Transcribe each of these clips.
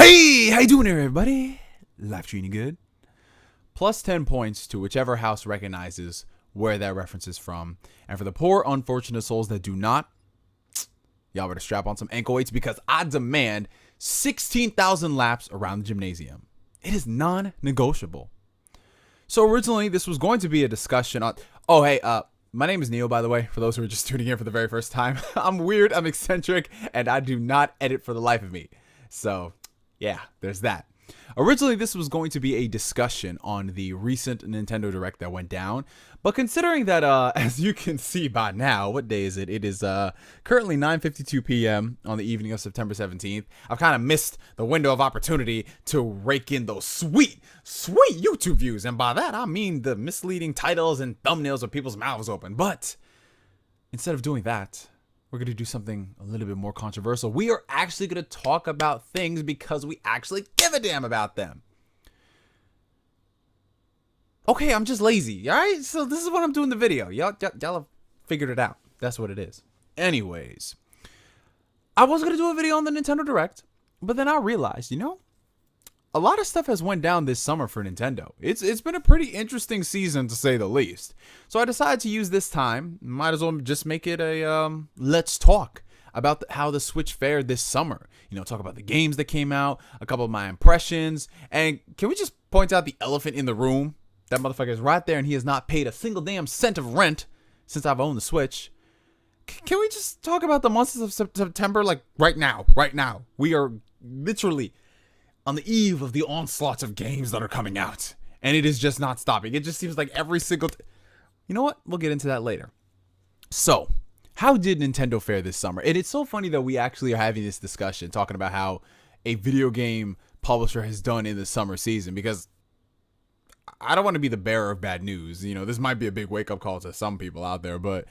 Hey, how you doing here, everybody? Life treating you good? Plus 10 points to whichever house recognizes where that reference is from. And for the poor, unfortunate souls that do not, y'all better strap on some ankle weights because I demand 16,000 laps around the gymnasium. It is non-negotiable. So originally, this was going to be a discussion on... Oh, hey, my name is Neo, by the way, for those who are just tuning in for the very first time. I'm weird, I'm eccentric, and I do not edit for the life of me. So... yeah, there's that. Originally, this was going to be a discussion on the recent Nintendo Direct that went down. But considering that, as you can see by now, what day is it? It is currently 9:52 p.m. on the evening of September 17th. I've kind of missed the window of opportunity to rake in those sweet YouTube views. And by that, I mean the misleading titles and thumbnails with people's mouths open. But instead of doing that, we're going to do something a little bit more controversial. We are actually going to talk about things because we actually give a damn about them. Okay, I'm just lazy, all right? So this is what I'm doing the video. Y'all have figured it out. That's what it is. Anyways, I was going to do a video on the Nintendo Direct, but then I realized, a lot of stuff has went down this summer for Nintendo. It's been a pretty interesting season, to say the least. So I decided to use this time, might as well just make it a let's talk about how the Switch fared this summer. Talk about the games that came out, a couple of my impressions, and can we just point out the elephant in the room? That motherfucker is right there, and he has not paid a single damn cent of rent since I've owned the Switch. Can we just talk about the months of September, like right now? Right now, we are literally on the eve of the onslaught of games that are coming out, and it is just not stopping. It just seems like every single... You know what? We'll get into that later. So, how did Nintendo fare this summer? And it's so funny that we actually are having this discussion, talking about how a video game publisher has done in the summer season, because I don't want to be the bearer of bad news. This might be a big wake-up call to some people out there, but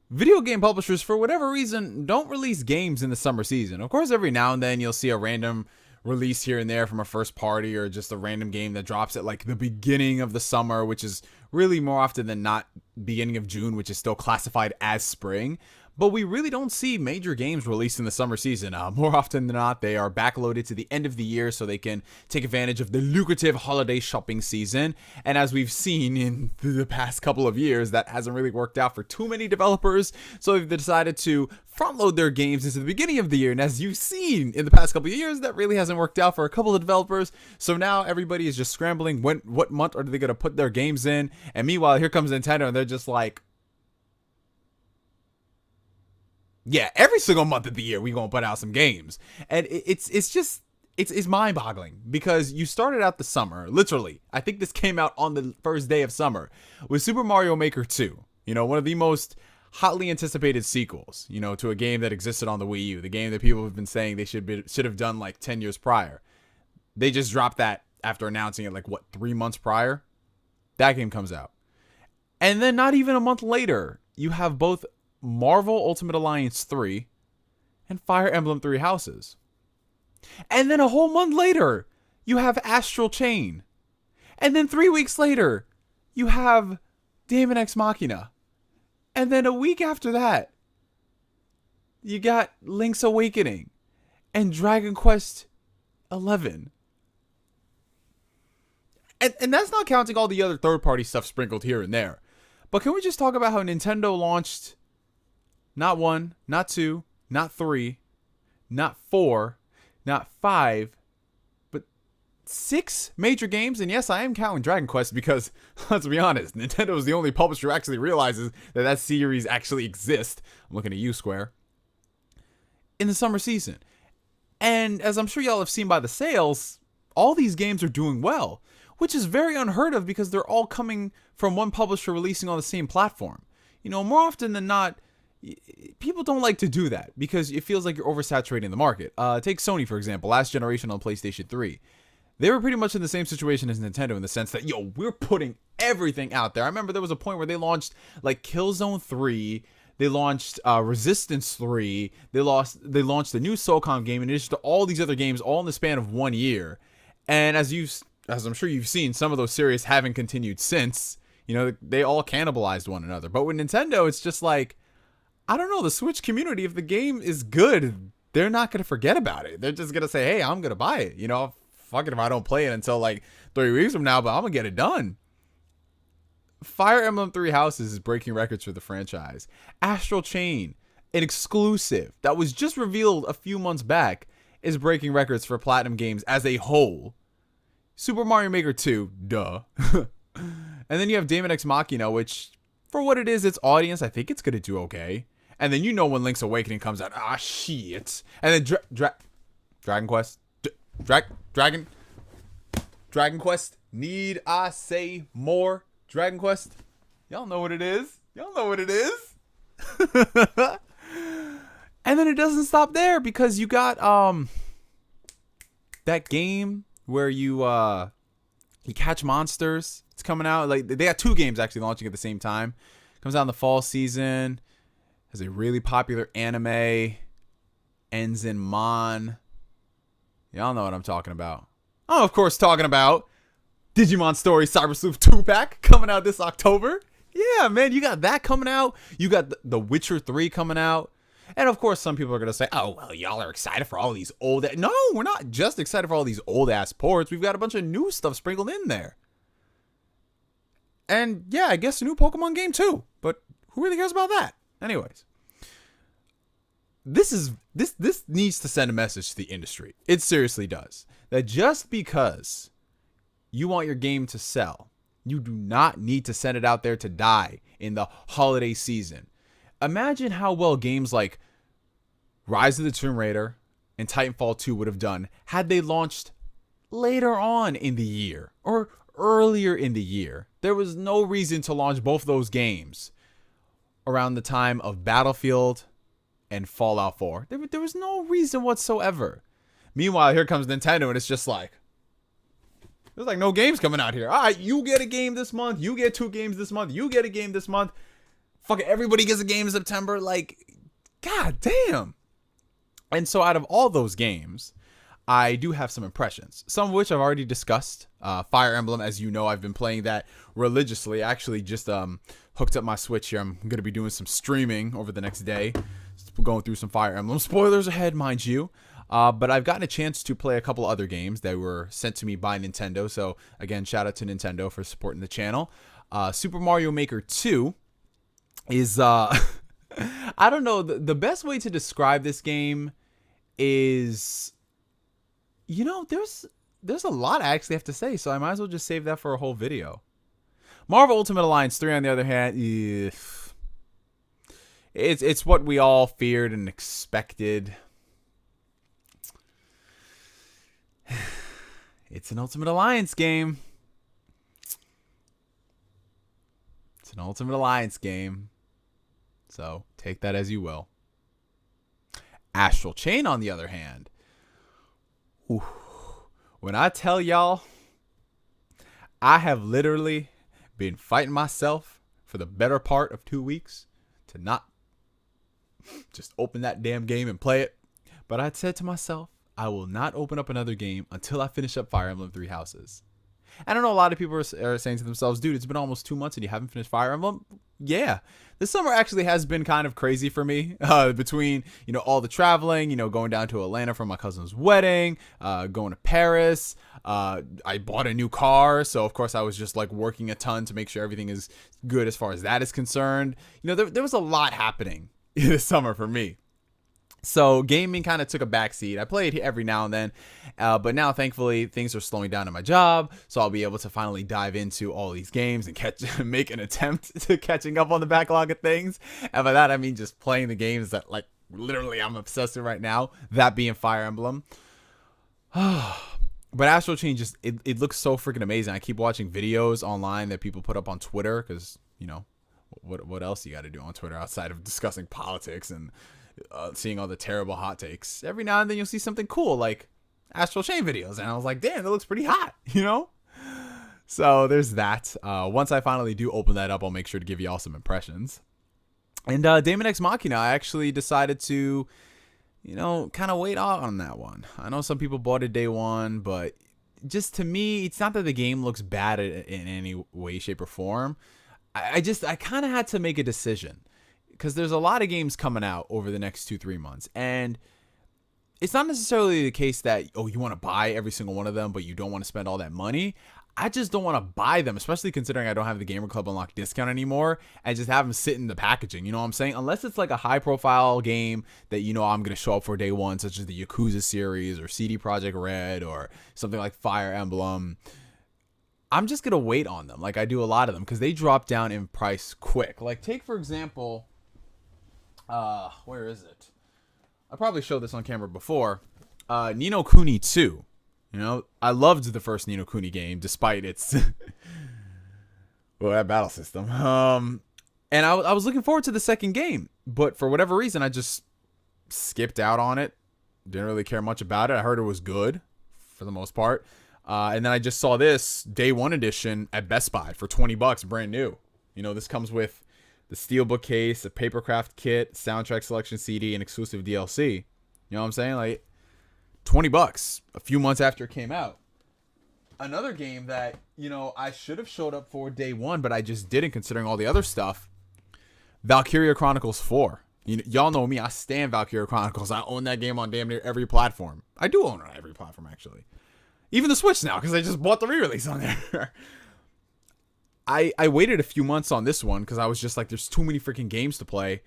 video game publishers, for whatever reason, don't release games in the summer season. Of course, every now and then you'll see a random release here and there from a first party, or just a random game that drops at like the beginning of the summer, which is really more often than not beginning of June, which is still classified as spring. But we really don't see major games released in the summer season. More often than not, they are backloaded to the end of the year so they can take advantage of the lucrative holiday shopping season. And as we've seen in the past couple of years, that hasn't really worked out for too many developers. So they've decided to front load their games into the beginning of the year. And as you've seen in the past couple of years, that really hasn't worked out for a couple of developers. So now everybody is just scrambling. What month are they going to put their games in? And meanwhile, here comes Nintendo, and they're just like, yeah, every single month of the year we gonna put out some games. And it's mind-boggling, because you started out the summer, literally, I think this came out on the first day of summer, with Super Mario Maker 2, one of the most hotly anticipated sequels, to a game that existed on the Wii U, the game that people have been saying they should have done like 10 years prior. They just dropped that after announcing it 3 months prior. That game comes out. And then not even a month later, you have both Marvel Ultimate Alliance 3 and Fire Emblem Three Houses. And then a whole month later, you have Astral Chain. And then 3 weeks later, you have Daemon X Machina. And then a week after that, you got Link's Awakening and Dragon Quest 11. And that's not counting all the other third-party stuff sprinkled here and there. But can we just talk about how Nintendo launched not 1, not 2, not 3, not 4, not 5, but 6 major games? And yes, I am counting Dragon Quest because, let's be honest, Nintendo is the only publisher who actually realizes that series actually exists. I'm looking at you, Square. In the summer season. And as I'm sure y'all have seen by the sales, all these games are doing well, which is very unheard of because they're all coming from one publisher releasing on the same platform. More often than not, people don't like to do that because it feels like you're oversaturating the market. Take Sony, for example, last generation on PlayStation 3. They were pretty much in the same situation as Nintendo in the sense that, we're putting everything out there. I remember there was a point where they launched Killzone 3, they launched Resistance 3, they launched the new SOCOM game in addition to all these other games all in the span of 1 year. And as I'm sure you've seen, some of those series haven't continued since. They all cannibalized one another. But with Nintendo, it's just like, I don't know, the Switch community, if the game is good, they're not gonna forget about it. They're just gonna say, hey, I'm gonna buy it. You know, fuck it if I don't play it until like 3 weeks from now, but I'm gonna get it done. Fire Emblem Three Houses is breaking records for the franchise. Astral Chain, an exclusive that was just revealed a few months back, is breaking records for Platinum Games as a whole. Super Mario Maker 2, duh. And then you have Daemon X Machina, which, for what it is, its audience, I think it's gonna do okay. And then you know when Link's Awakening comes out, shit. And then Dragon Quest, Dragon Quest. Need I say more? Dragon Quest. Y'all know what it is. Y'all know what it is. And then it doesn't stop there, because you got that game where you catch monsters. It's coming out. Like, they got 2 games actually launching at the same time. Comes out in the fall season. Has a really popular anime. Ends in Mon. Y'all know what I'm talking about. I'm of course talking about Digimon Story Cyber Sleuth 2-pack coming out this October. Yeah, man, you got that coming out. You got The Witcher 3 coming out. And of course, some people are going to say, oh, well, y'all are excited for all these old... No, we're not just excited for all these old-ass ports. We've got a bunch of new stuff sprinkled in there. And yeah, I guess a new Pokemon game too. But who really cares about that? Anyways. This needs to send a message to the industry. It seriously does. That just because you want your game to sell, you do not need to send it out there to die in the holiday season. Imagine how well games like Rise of the Tomb Raider and Titanfall 2 would have done had they launched later on in the year or earlier in the year. There was no reason to launch both those games around the time of Battlefield and Fallout 4. There was no reason whatsoever. Meanwhile, here comes Nintendo, and it's just like, there's like no games coming out here. All right, you get a game this month. You get 2 games this month. You get a game this month. Fucking everybody gets a game in September. Like, god damn. And so out of all those games, I do have some impressions. Some of which I've already discussed. Fire Emblem, as you know, I've been playing that religiously. I actually just hooked up my Switch here. I'm going to be doing some streaming over the next day. Going through some Fire Emblem. Spoilers ahead, mind you. But I've gotten a chance to play a couple other games that were sent to me by Nintendo. So, again, shout out to Nintendo for supporting the channel. Super Mario Maker 2 is... I don't know. The best way to describe this game is... You know, there's a lot I actually have to say, so I might as well just save that for a whole video. Marvel Ultimate Alliance 3, on the other hand... It's what we all feared and expected. It's an Ultimate Alliance game. It's an Ultimate Alliance game. So, take that as you will. Astral Chain, on the other hand. Ooh. When I tell y'all, I have literally been fighting myself for the better part of 2 weeks to not just open that damn game and play it. But I said to myself, I will not open up another game until I finish up Fire Emblem Three Houses. I don't know, a lot of people are saying to themselves, dude, it's been almost 2 months and you haven't finished Fire Emblem. Yeah, this summer actually has been kind of crazy for me, between, you know, all the traveling, you know, going down to Atlanta for my cousin's wedding, going to Paris. I bought a new car, so of course I was just like working a ton to make sure everything is good as far as that is concerned. You know, there was a lot happening this summer for me. So gaming kind of took a backseat. I played every now and then, but now thankfully things are slowing down in my job, so I'll be able to finally dive into all these games and make an attempt to catching up on the backlog of things. And by that I mean just playing the games that like literally I'm obsessed with right now. That being Fire Emblem. But Astral Chain just it looks so freaking amazing. I keep watching videos online that people put up on Twitter because, you know, what else you got to do on Twitter outside of discussing politics and seeing all the terrible hot takes. Every now and then you'll see something cool like Astral Chain videos, and I was like, damn, that looks pretty hot, you know? So there's that. Once I finally do open that up, I'll make sure to give you all some impressions. And Daemon X Machina, I actually decided to, you know, kind of wait on that one. I know some people bought it day one, but just to me, it's not that the game looks bad in any way, shape, or form. I kind of had to make a decision because there's a lot of games coming out over the next 2-3 months, and it's not necessarily the case that, oh, you want to buy every single one of them, but you don't want to spend all that money. I just don't want to buy them, especially considering I don't have the Gamer Club Unlocked discount anymore, and just have them sit in the packaging. You know what I'm saying? Unless it's like a high-profile game that, you know, I'm going to show up for day one, such as the Yakuza series or CD Projekt Red or something like Fire Emblem. I'm just going to wait on them like I do a lot of them because they drop down in price quick. Like, take, for example, where is it? I probably showed this on camera before. Ni no Kuni 2. You know, I loved the first Ni no Kuni game, despite its well, that battle system. And I was looking forward to the second game, but for whatever reason, I just skipped out on it. Didn't really care much about it. I heard it was good for the most part. And then I just saw this day one edition at Best Buy for $20, brand new. You know, this comes with the steelbook case, a papercraft kit, soundtrack selection CD, and exclusive DLC. You know what I'm saying? Like, $20 a few months after it came out. Another game that, you know, I should have showed up for day one, but I just didn't considering all the other stuff. Valkyria Chronicles 4. Y'all know me. I stan Valkyria Chronicles. I own that game on damn near every platform. I do own it on every platform, actually. Even the Switch now, because I just bought the re-release on there. I waited a few months on this one because I was just like, there's too many freaking games to play.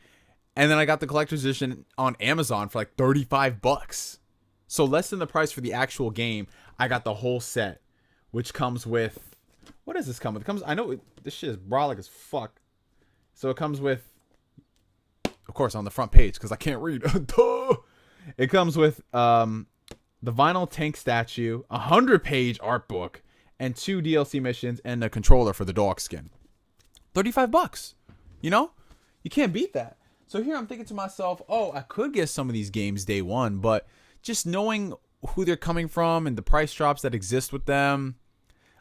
And then I got the collector's edition on Amazon for like $35. So less than the price for the actual game. I got the whole set, which comes with, what does this come with? It comes, I know this shit is brolic as fuck. So it comes with, of course, on the front page because I can't read. It comes with the vinyl tank statue, a 100-page art book, and 2 DLC missions and a controller for the dog skin. $35. You know, you can't beat that. So here I'm thinking to myself, oh, I could get some of these games day one, but just knowing who they're coming from and the price drops that exist with them,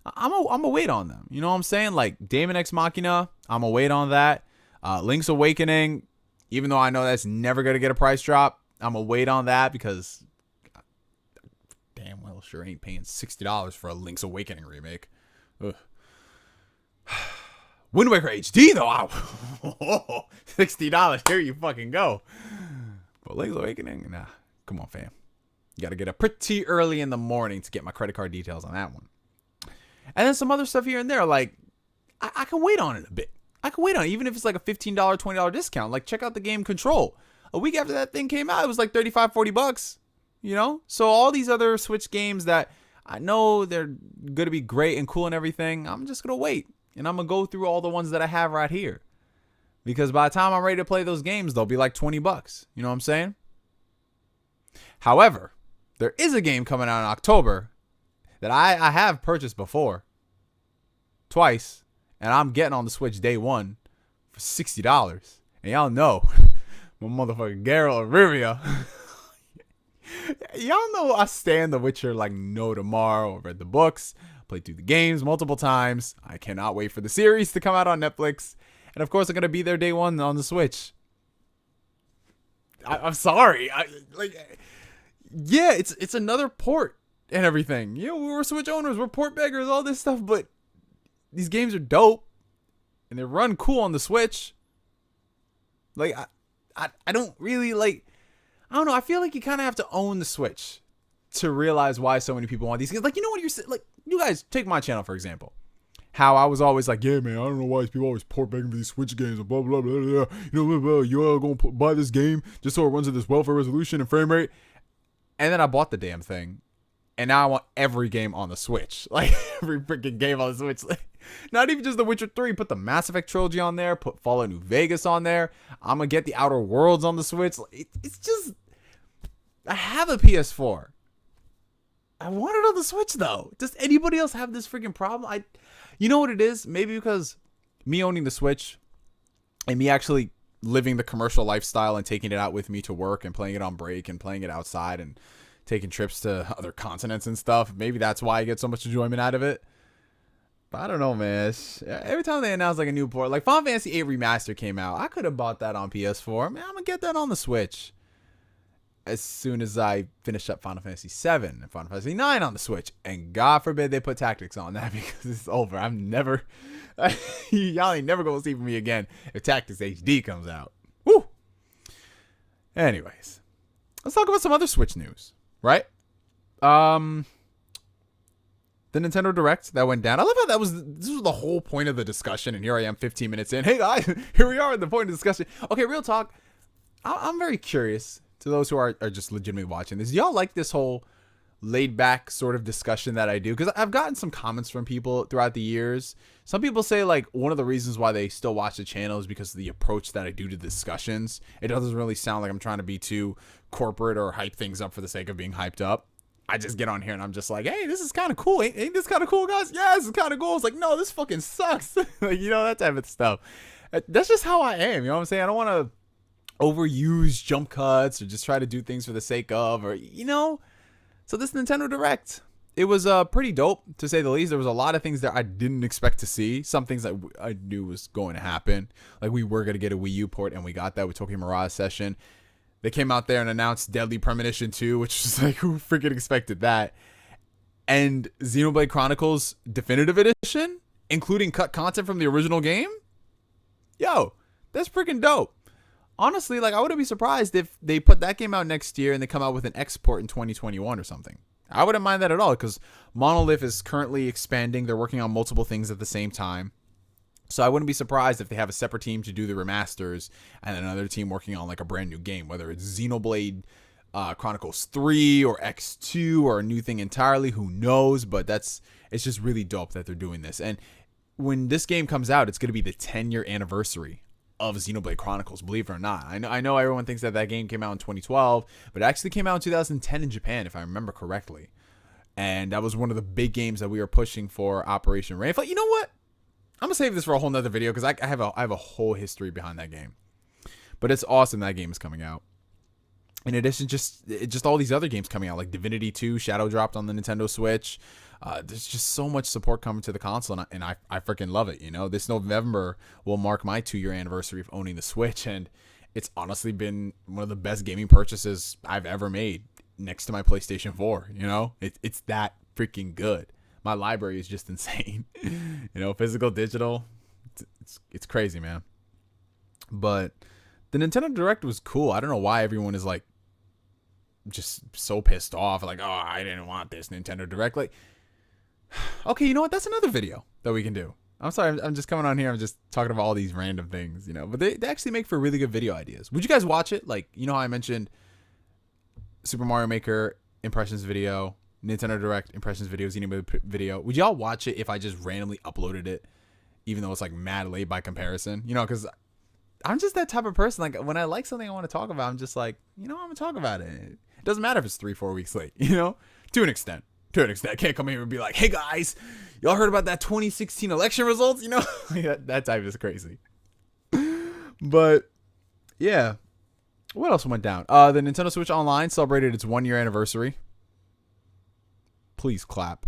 I'm a wait on them. You know what I'm saying? Like Daemon X Machina, I'm a wait on that. Link's Awakening, even though I know that's never going to get a price drop, I'm a wait on that because damn well sure ain't paying $60 for a Link's Awakening remake. Ugh. Wind Waker HD though, $60, here you fucking go. But Link's Awakening, nah, come on fam. You got to get up pretty early in the morning to get my credit card details on that one. And then some other stuff here and there. Like, I can wait on it a bit. I can wait on it, even if it's like a $15, $20 discount. Like, check out the game Control. A week after that thing came out, it was like $35, $40. You know? So all these other Switch games that I know they're going to be great and cool and everything, I'm just going to wait. And I'm going to go through all the ones that I have right here. Because by the time I'm ready to play those games, they'll be like $20. You know what I'm saying? However, there is a game coming out in October that I have purchased before. Twice. And I'm getting on the Switch day one for $60. And y'all know, my motherfucking Geralt of Rivia. Y'all know I stand The Witcher like no tomorrow. Read the books, played through the games multiple times. I cannot wait for the series to come out on Netflix. And of course, I'm going to be there day one on the Switch. I'm sorry. Yeah, it's another port and everything. You know, we're Switch owners, we're port beggars, all this stuff, but these games are dope and they run cool on the Switch. Like, I don't really like, I don't know. I feel like you kind of have to own the Switch to realize why so many people want these games. Like, you know what you're like, you guys take my channel, for example. How I was always like, yeah, man, I don't know why these people always port begging for these Switch games and blah, blah, blah, blah. You know, blah, blah, you're going to buy this game just so it runs at this welfare resolution and frame rate. And then I bought the damn thing. And now I want every game on the Switch. Like, every freaking game on the Switch. Like, not even just The Witcher 3. Put the Mass Effect trilogy on there. Put Fallout New Vegas on there. I'm going to get the Outer Worlds on the Switch. It's just, I have a PS4. I want it on the Switch, though. Does anybody else have this freaking problem? You know what it is? Maybe because me owning the Switch and me actually living the commercial lifestyle and taking it out with me to work and playing it on break and playing it outside and taking trips to other continents and stuff. Maybe that's why I get so much enjoyment out of it. But I don't know, man. Every time they announce like a new port, like Final Fantasy VIII Remaster came out, I could have bought that on PS4. Man, I'm going to get that on the Switch as soon as I finish up Final Fantasy VII and Final Fantasy IX on the Switch. And God forbid they put Tactics on that because it's over. I'm never, y'all ain't never going to see from me again if Tactics HD comes out. Woo! Anyways, let's talk about some other Switch news, right? The Nintendo Direct that went down. I love how this was the whole point of the discussion, and here I am 15 minutes in. Hey guys, here we are at the point of the discussion. Okay, real talk. I'm very curious to those who are just legitimately watching this. Y'all like this whole laid back sort of discussion that I do? Because I've gotten some comments from people throughout the years. Some people say like one of the reasons why they still watch the channel is because of the approach that I do to discussions. It doesn't really sound like I'm trying to be too corporate or hype things up for the sake of being hyped up. I just get on here and I'm just like, hey, this is kind of cool. Ain't this kind of cool, guys? Yeah, this is kind of cool. It's like, no, this fucking sucks. Like, you know, that type of stuff. That's just how I am. You know what I'm saying? I don't want to overuse jump cuts or just try to do things for the sake of, or, you know. So this Nintendo Direct, it was pretty dope, to say the least. There was a lot of things that I didn't expect to see. Some things that I knew was going to happen. Like, we were going to get a Wii U port, and we got that with Tokyo Mirage Session. They came out there and announced Deadly Premonition 2, which is like, who freaking expected that? And Xenoblade Chronicles Definitive Edition, including cut content from the original game? Yo, that's freaking dope. Honestly, like, I wouldn't be surprised if they put that game out next year and they come out with an export in 2021 or something. I wouldn't mind that at all, because Monolith is currently expanding. They're working on multiple things at the same time. So I wouldn't be surprised if they have a separate team to do the remasters and another team working on like a brand new game, whether it's Xenoblade Chronicles 3 or X2 or a new thing entirely. Who knows? But it's just really dope that they're doing this. And when this game comes out, it's going to be the 10-year anniversary of Xenoblade Chronicles, believe it or not. I know everyone thinks that game came out in 2012, but it actually came out in 2010 in Japan, if I remember correctly. And that was one of the big games that we were pushing for Operation Rainfall. You know what? I'm gonna save this for a whole nother video because I have a whole history behind that game. But it's awesome that game is coming out. In addition, just all these other games coming out, like Divinity 2, Shadow dropped on the Nintendo Switch. There's just so much support coming to the console, and I freaking love it. You know, this November will mark my 2-year anniversary of owning the Switch, and it's honestly been one of the best gaming purchases I've ever made, next to my PlayStation 4. You know, it's that freaking good. My library is just insane. You know, physical, digital, it's crazy, man. But the Nintendo Direct was cool. I don't know why everyone is like just so pissed off, like, oh, I didn't want this Nintendo Direct. Like, okay, you know what? That's another video that we can do. I'm sorry, I'm just coming on here. I'm just talking about all these random things, you know. But they actually make for really good video ideas. Would you guys watch it? Like, you know how I mentioned Super Mario Maker impressions video, Nintendo Direct impressions video, Xenoblade video. Would y'all watch it if I just randomly uploaded it, even though it's like mad late by comparison? You know, because I'm just that type of person. Like, when I like something I want to talk about, I'm just like, you know, I'm gonna talk about it. It doesn't matter if it's 3-4 weeks late, you know, to an extent. I can't come here and be like, hey guys, y'all heard about that 2016 election results? You know, that type is crazy. But yeah, what else went down? The Nintendo Switch Online celebrated its 1-year anniversary. Please clap.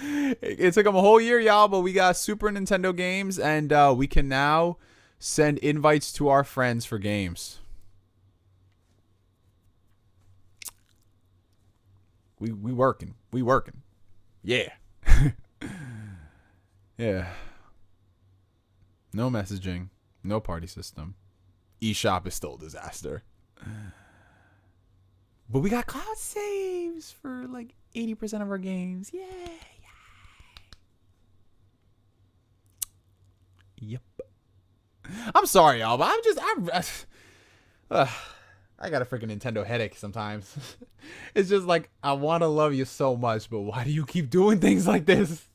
It took them a whole year, y'all, but we got Super Nintendo games, and we can now send invites to our friends for games. We working. Yeah. Yeah. No messaging. No party system. eShop is still a disaster. But we got cloud saves for like 80% of our games. Yay. Yep. I'm sorry, y'all, but I got a freaking Nintendo headache sometimes. It's just like, I want to love you so much, but why do you keep doing things like this?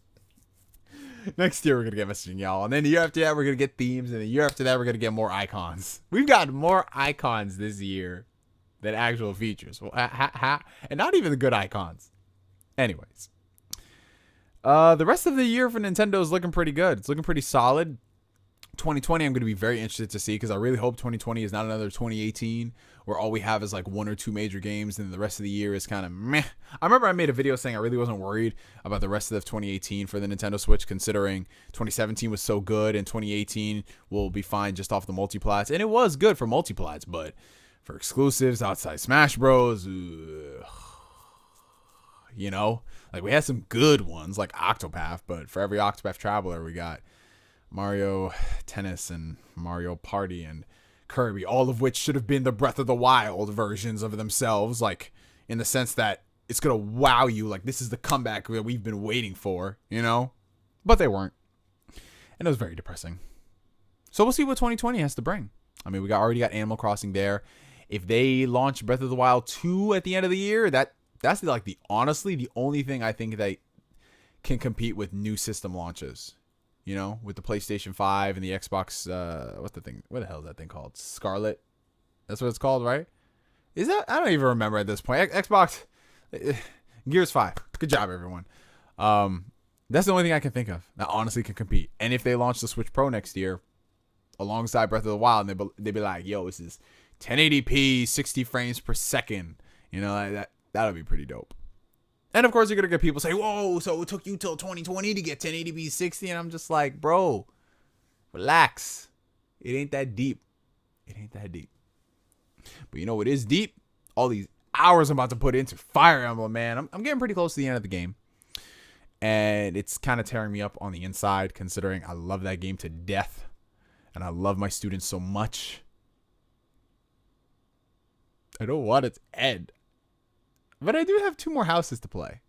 Next year, we're going to get messaging, y'all. And then the year after that, we're going to get themes. And the year after that, we're going to get more icons. We've got more icons this year than actual features. And not even the good icons. Anyways. The rest of the year for Nintendo is looking pretty good. It's looking pretty solid. 2020, I'm going to be very interested to see, because I really hope 2020 is not another 2018 where all we have is like 1 or 2 major games and the rest of the year is kind of meh. I remember I made a video saying I really wasn't worried about the rest of 2018 for the Nintendo Switch, considering 2017 was so good and 2018 will be fine just off the multiplats. And it was good for multiplats, but for exclusives outside Smash Bros, you know, like we had some good ones like Octopath, but for every Octopath Traveler we got Mario Tennis and Mario Party and Kirby, all of which should have been the Breath of the Wild versions of themselves, like in the sense that it's gonna wow you, like this is the comeback that we've been waiting for, you know? But they weren't. And it was very depressing. So we'll see what 2020 has to bring. I mean, we already got Animal Crossing there. If they launch Breath of the Wild 2 at the end of the year, that's like honestly the only thing I think that can compete with new system launches. You know, with the PlayStation 5 and the Xbox, what the hell is that thing called? Scarlet? That's what it's called, right? Is that? I don't even remember at this point. Xbox, Gears 5. Good job, everyone. That's the only thing I can think of that honestly can compete. And if they launch the Switch Pro next year, alongside Breath of the Wild, and they'd be like, yo, this is 1080p, 60 frames per second. You know, that'll be pretty dope. And of course, you're going to get people say, whoa, so it took you till 2020 to get 1080p 60. And I'm just like, bro, relax. It ain't that deep. It ain't that deep. But you know what is deep? All these hours I'm about to put into Fire Emblem, man. I'm getting pretty close to the end of the game. And it's kind of tearing me up on the inside, considering I love that game to death. And I love my students so much. I don't want it to end. But I do have 2 more houses to play.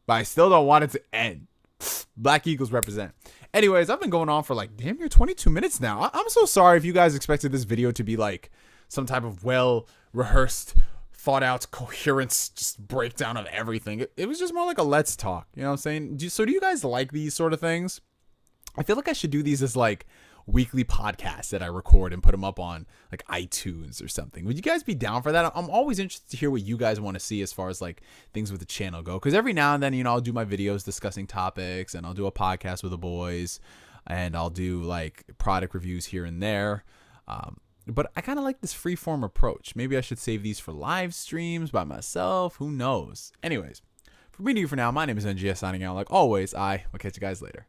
But I still don't want it to end. Black Eagles represent. Anyways, I've been going on for like damn near 22 minutes now. I'm so sorry if you guys expected this video to be like some type of well-rehearsed, thought-out, coherence, just breakdown of everything. It was just more like a let's talk. You know what I'm saying? So do you guys like these sort of things? I feel like I should do these as like weekly podcasts that I record and put them up on like iTunes or something. Would you guys be down for that? I'm always interested to hear what you guys want to see as far as like things with the channel go. Because every now and then, you know, I'll do my videos discussing topics, and I'll do a podcast with the boys, and I'll do like product reviews here and there. But I kind of like this freeform approach. Maybe I should save these for live streams by myself. Who knows? Anyways, from me to you for now, my name is NGS signing out. Like always, I will catch you guys later.